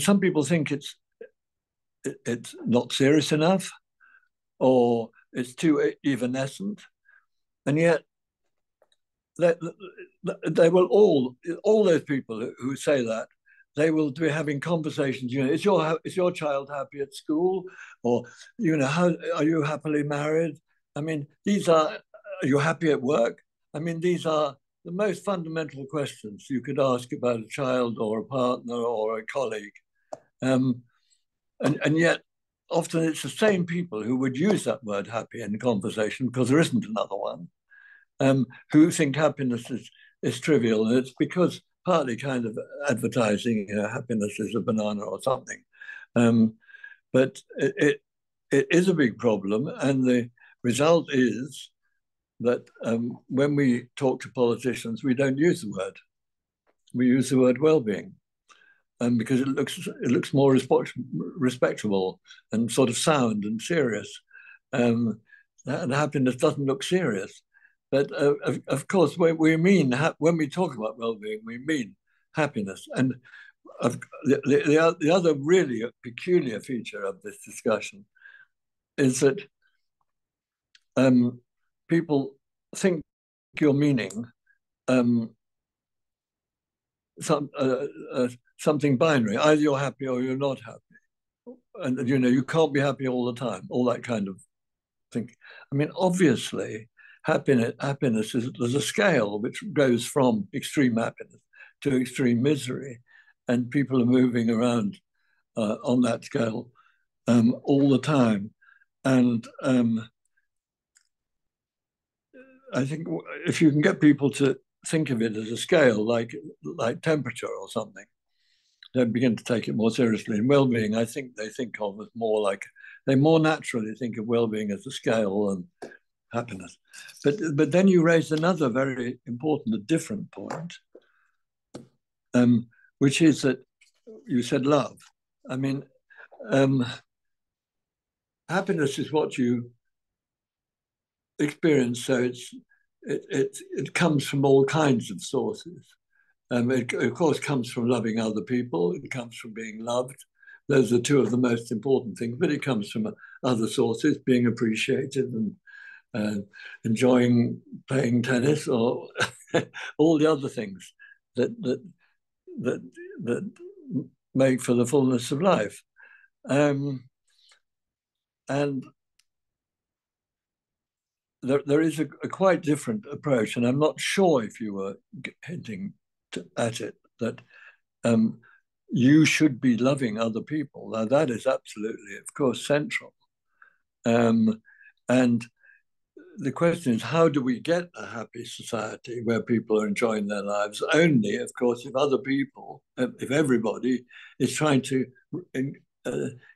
some people think it's not serious enough, or it's too evanescent, and yet they will all those people who say that, they will be having conversations. You know, is your child happy at school, or how are you happily married? I mean, are you happy at work? I mean, these are the most fundamental questions you could ask about a child or a partner or a colleague, and yet often it's the same people who would use that word happy in the conversation, because there isn't another one, who think happiness is trivial. And it's because partly kind of advertising, happiness is a banana or something. But it is a big problem. And the result is that when we talk to politicians, we don't use the word. We use the word well-being. Because it looks more respectable and sort of sound and serious. And happiness doesn't look serious. But of course, when we talk about well-being, we mean happiness. And the other really peculiar feature of this discussion is that people think you're meaning something binary. Either you're happy or you're not happy. And, you can't be happy all the time, all that kind of thing. I mean, obviously, happiness there's a scale which goes from extreme happiness to extreme misery. And people are moving around on that scale all the time. And I think if you can get people to think of it as a scale, like temperature or something, they begin to take it more seriously. And well-being, I think they think of as they more naturally think of well-being as a scale than happiness. But then you raised another very important, a different point, which is that you said love. I mean, happiness is what you experience, so it comes from all kinds of sources. It of course comes from loving other people. It comes from being loved. Those are two of the most important things. But it comes from other sources, being appreciated and enjoying playing tennis, or all the other things that make for the fullness of life. And there is a quite different approach, and I'm not sure if you were hinting at it, that you should be loving other people. Now, that is absolutely, of course, central. And the question is, how do we get a happy society where people are enjoying their lives? Only, of course, if other people, if everybody is trying to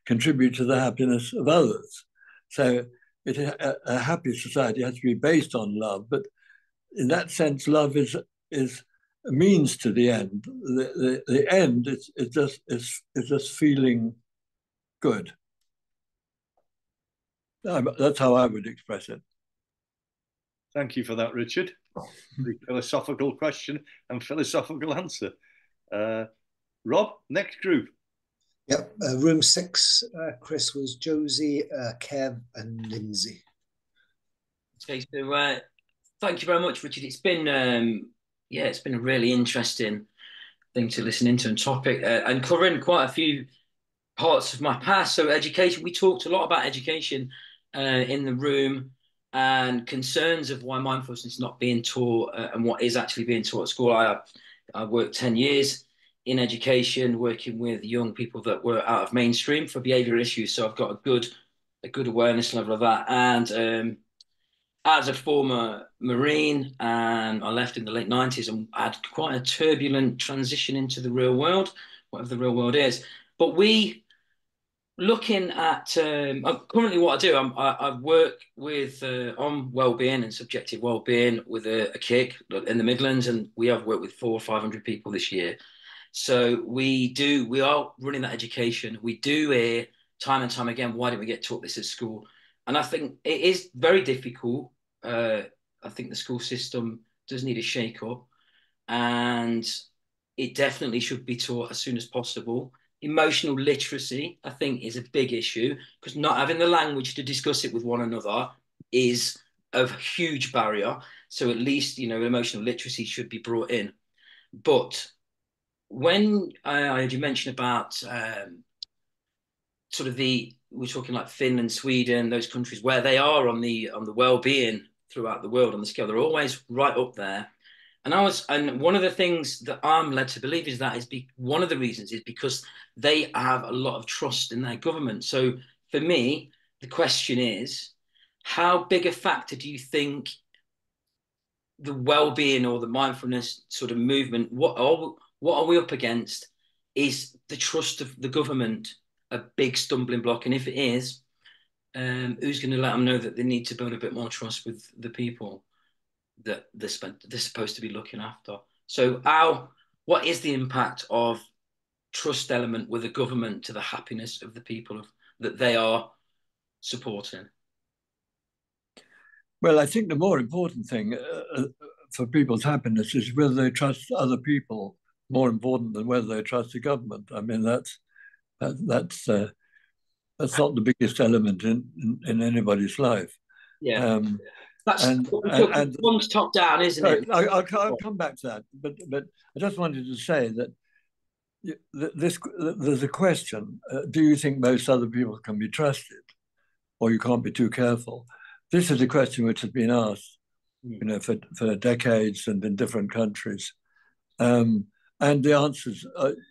contribute to the happiness of others. So a happy society has to be based on love, but in that sense, love is a means to the end. The end is just feeling good. That's how I would express it. Thank you for that, Richard. The philosophical question and philosophical answer. Rob, next group. Yep, room 6, Chris, was Josie, Kev and Lindsay. Okay, so thank you very much, Richard. It's been it's been a really interesting thing to listen into and topic, and covering quite a few parts of my past. So education, we talked a lot about education in the room, and concerns of why mindfulness is not being taught and what is actually being taught at school. I worked 10 years in education, working with young people that were out of mainstream for behavioural issues. So I've got a good awareness level of that. And as a former Marine, and I left in the late 90s, and I had quite a turbulent transition into the real world, whatever the real world is. But we looking at currently what I do, I work with on wellbeing and subjective wellbeing with a kick in the Midlands, and we have worked with 400 or 500 people this year. So we are running that education. We do hear time and time again, why didn't we get taught this at school? And I think it is very difficult. I think the school system does need a shake up, and it definitely should be taught as soon as possible. Emotional literacy, I think, is a big issue, because not having the language to discuss it with one another is a huge barrier. So at least, emotional literacy should be brought in. But when I heard you mention about sort of we're talking like Finland, Sweden, those countries where they are on the well-being throughout the world on the scale, they're always right up there. And one of the things that I'm led to believe is that one of the reasons is because they have a lot of trust in their government. So for me, the question is, how big a factor do you think the well-being or the mindfulness sort of movement, what are we up against? Is the trust of the government a big stumbling block? And if it is, who's going to let them know that they need to build a bit more trust with the people that they're supposed to be looking after? So what is the impact of trust element with the government to the happiness of the people that they are supporting? Well, I think the more important thing for people's happiness is whether they trust other people more important than whether they trust the government. I mean, that's not the biggest element in anybody's life. Yeah. One's top down, isn't it? I'll come back to that, but I just wanted to say that there's a question: do you think most other people can be trusted, or you can't be too careful? This is a question which has been asked, for decades and in different countries, and the answers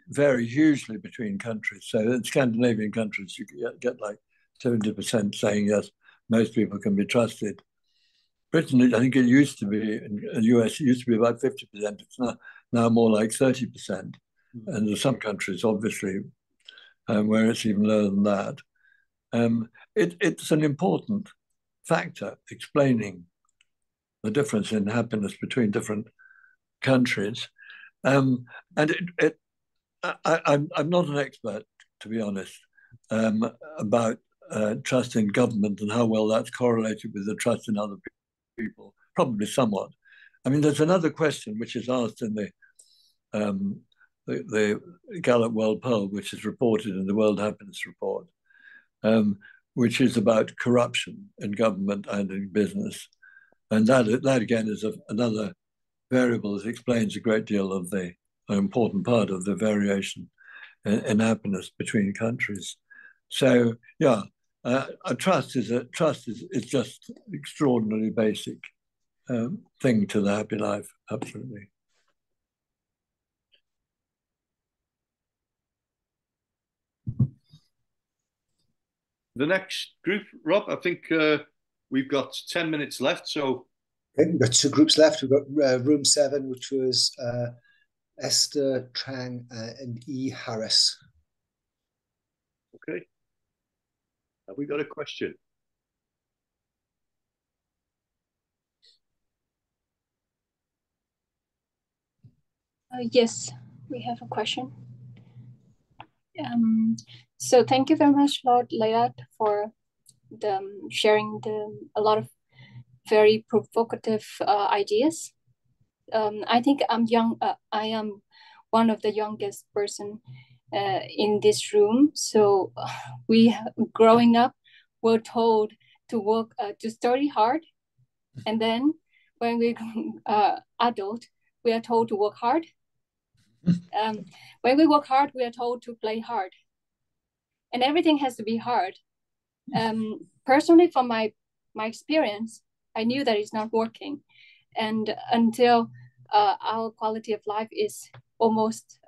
vary hugely between countries. So in Scandinavian countries, you get like 70% saying yes, most people can be trusted. Britain, I think it used to be, in the US, it used to be about 50%. It's now more like 30%. And there's some countries, obviously, where it's even lower than that. It's an important factor explaining the difference in happiness between different countries. And I'm not an expert, to be honest, about trust in government and how well that's correlated with the trust in other people, probably somewhat. I mean, there's another question which is asked in the Gallup World Poll, which is reported in the World Happiness Report, which is about corruption in government and in business. And that again is another variable that explains a great deal of an important part of the variation in happiness between countries. So yeah, trust is just extraordinarily basic thing to the happy life. Absolutely. The next group, Rob, I think we've got 10 minutes left. So okay, we've got two groups left. We've got room 7, which was Esther Trang and E. Harris. Okay. Have we got a question? Yes, we have a question. So thank you very much, Lord Layard, for sharing a lot of very provocative ideas. I think I'm young. I am one of the youngest person in this room. So we, growing up, were told to work, to study hard, and then when we adult, we are told to work hard. When we work hard, we are told to play hard, and everything has to be hard. Personally, from my experience, I knew that it's not working, and until our quality of life is almost,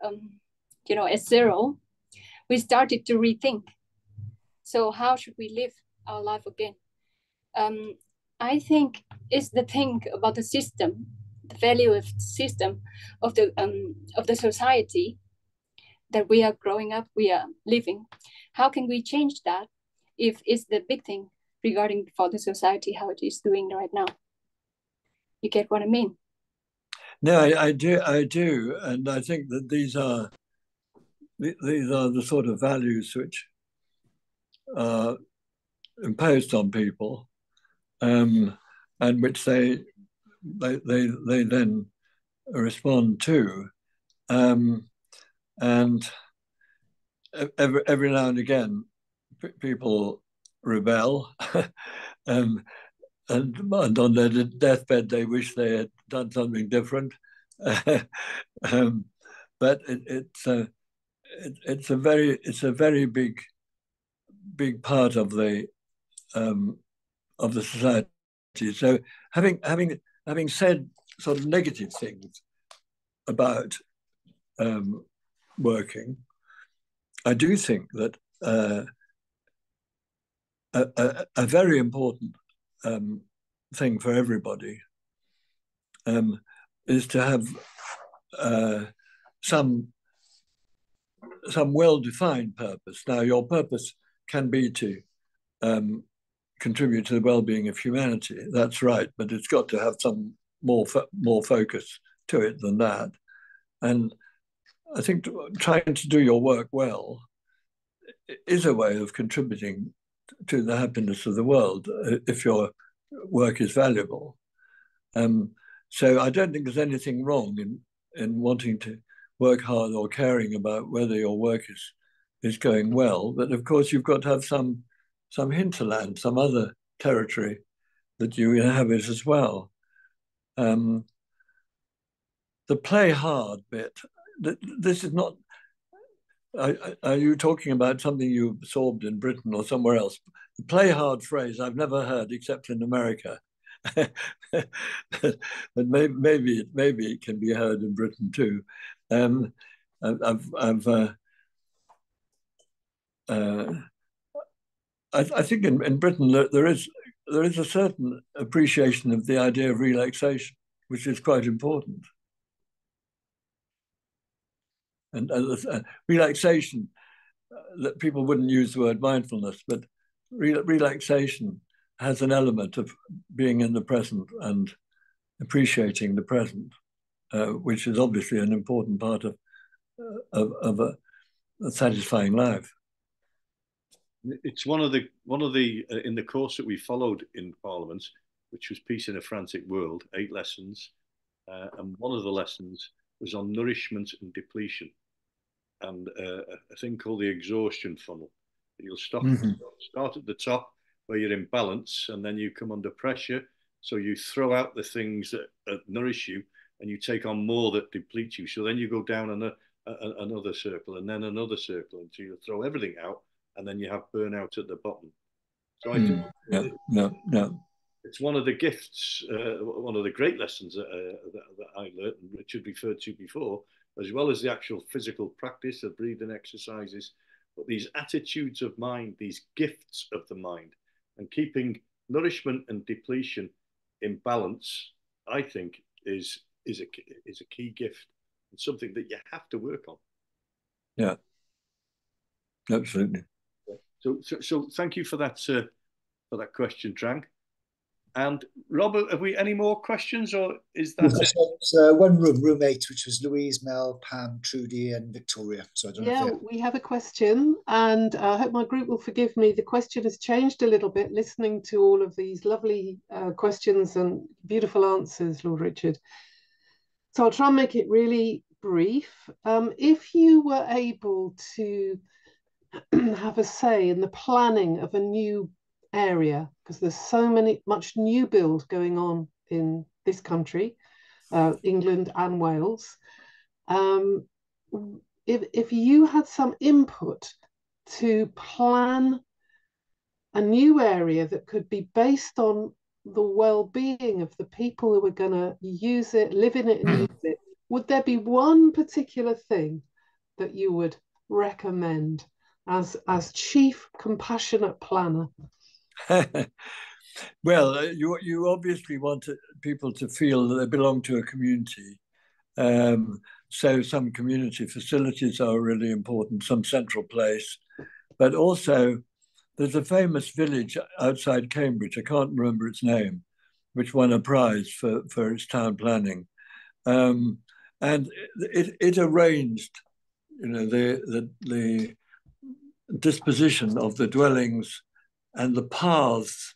at zero, we started to rethink. So how should we live our life again? I think it's the thing about the system, the value of the system of the society. that we are growing up, we are living. How can we change that if it's the big thing regarding for the society, how it is doing right now? You get what I mean? No, I do. And I think that these are the sort of values which are imposed on people, and which they then respond to. And every now and again, people rebel, and on their deathbed they wish they had done something different. But it's a very big part of the society. So having said sort of negative things about working, I do think that a very important thing for everybody is to have some well-defined purpose. Now, your purpose can be to contribute to the well-being of humanity. That's right, but it's got to have some more focus to it than that. And I think trying to do your work well is a way of contributing to the happiness of the world if your work is valuable. So I don't think there's anything wrong in wanting to work hard or caring about whether your work is going well. But of course, you've got to have some hinterland, some other territory that you inhabit as well. The play hard bit, this is not, are you talking about something you absorbed in Britain or somewhere else? The play hard phrase I've never heard except in America. But maybe it can be heard in Britain too. I think in Britain there is a certain appreciation of the idea of relaxation, which is quite important. And relaxation, that people wouldn't use the word mindfulness, but relaxation has an element of being in the present and appreciating the present, which is obviously an important part of a satisfying life. It's one of the in the course that we followed in Parliament, which was Peace in a Frantic World, 8 lessons, and one of the lessons was on nourishment and depletion, and a thing called the exhaustion funnel. You'll start at the top where you're in balance, and then you come under pressure. So you throw out the things that nourish you, and you take on more that deplete you. So then you go down another circle, and then another circle, until you throw everything out, and then you have burnout at the bottom. So I think it's one of the gifts, one of the great lessons that I learned, and Richard referred to before, as well as the actual physical practice of breathing exercises, but these attitudes of mind, these gifts of the mind, and keeping nourishment and depletion in balance, I think is a key gift and something that you have to work on. Yeah, absolutely. So thank you for that question, Trang. And Robert, have we any more questions, or is that it? One room 8, which was Louise, Mel, Pam, Trudy, and Victoria. So I don't know if we have a question, and I hope my group will forgive me. The question has changed a little bit, listening to all of these lovely questions and beautiful answers, Lord Richard. So I'll try and make it really brief. If you were able to have a say in the planning of a new area, because there's so much new build going on in this country, England and Wales. If you had some input to plan a new area that could be based on the well-being of the people who are going to use it, live in it and use it, would there be one particular thing that you would recommend as chief compassionate planner? Well, you obviously want people to feel that they belong to a community, and So some community facilities are really important, some central place, but also there's a famous village outside Cambridge, I can't remember its name, which won a prize for its town planning. And it arranged, the disposition of the dwellings and the paths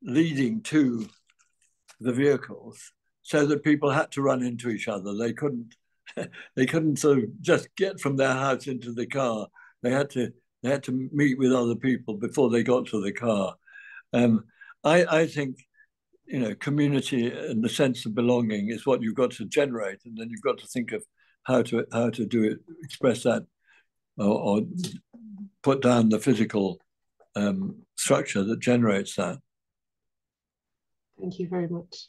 leading to the vehicles, so that people had to run into each other. They couldn't sort of just get from their house into the car. They had to meet with other people before they got to the car. I think, community and the sense of belonging is what you've got to generate, and then you've got to think of how to do it, express that, or put down the physical structure that generates that. Thank you very much.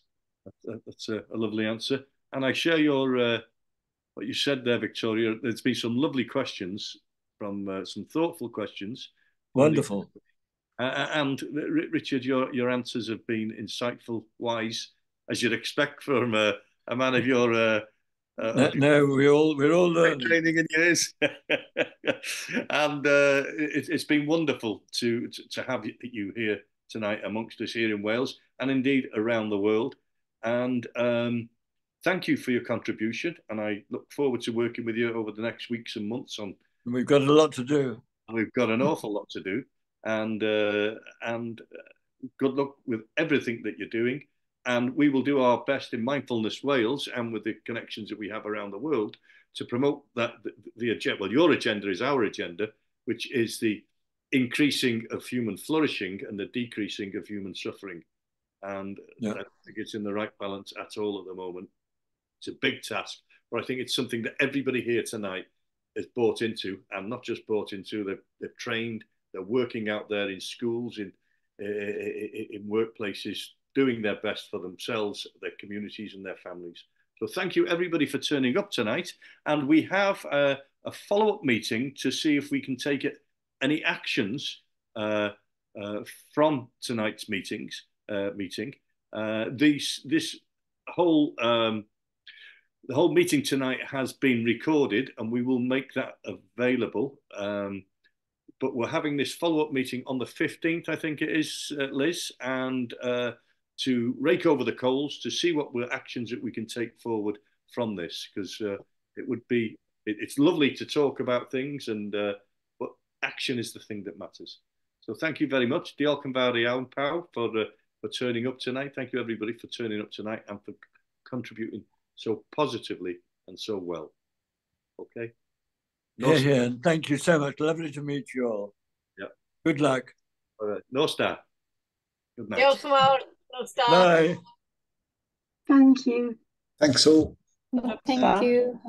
That's a lovely answer, and I share your what you said there, Victoria. There's been some lovely questions from some thoughtful questions. Wonderful. And Richard, your answers have been insightful, wise, as you'd expect from a man of your no, we're all learning. Training in years. And it's been wonderful to have you here tonight amongst us here in Wales, and indeed around the world. And thank you for your contribution, and I look forward to working with you over the next weeks and months on. We've got a lot to do. We've got an awful lot to do, and good luck with everything that you're doing. And we will do our best in Mindfulness Wales and with the connections that we have around the world to promote that the agenda. Well, your agenda is our agenda, which is the increasing of human flourishing and the decreasing of human suffering. And I don't think it's in the right balance at all at the moment. It's a big task, but I think it's something that everybody here tonight is bought into, and not just bought into. They're trained. They're working out there in schools, in workplaces, doing their best for themselves, their communities, and their families. So thank you, everybody, for turning up tonight. And we have a follow-up meeting to see if we can take any actions from tonight's meeting. The whole meeting tonight has been recorded, and we will make that available. But we're having this follow-up meeting on the 15th, I think it is, Liz, and to rake over the coals to see what actions that we can take forward from this, because it's lovely to talk about things, but action is the thing that matters. So thank you very much. Diolch yn fawr iawn, pawb, for turning up tonight. Thank you, everybody, for turning up tonight and for contributing so positively and so well. Okay. Yeah. Thank you so much. Lovely to meet you all. Yeah. Good luck. All right. No star. Good night. Diolch yn fawr. No star. Bye. Thank you. Thanks all. Thank you.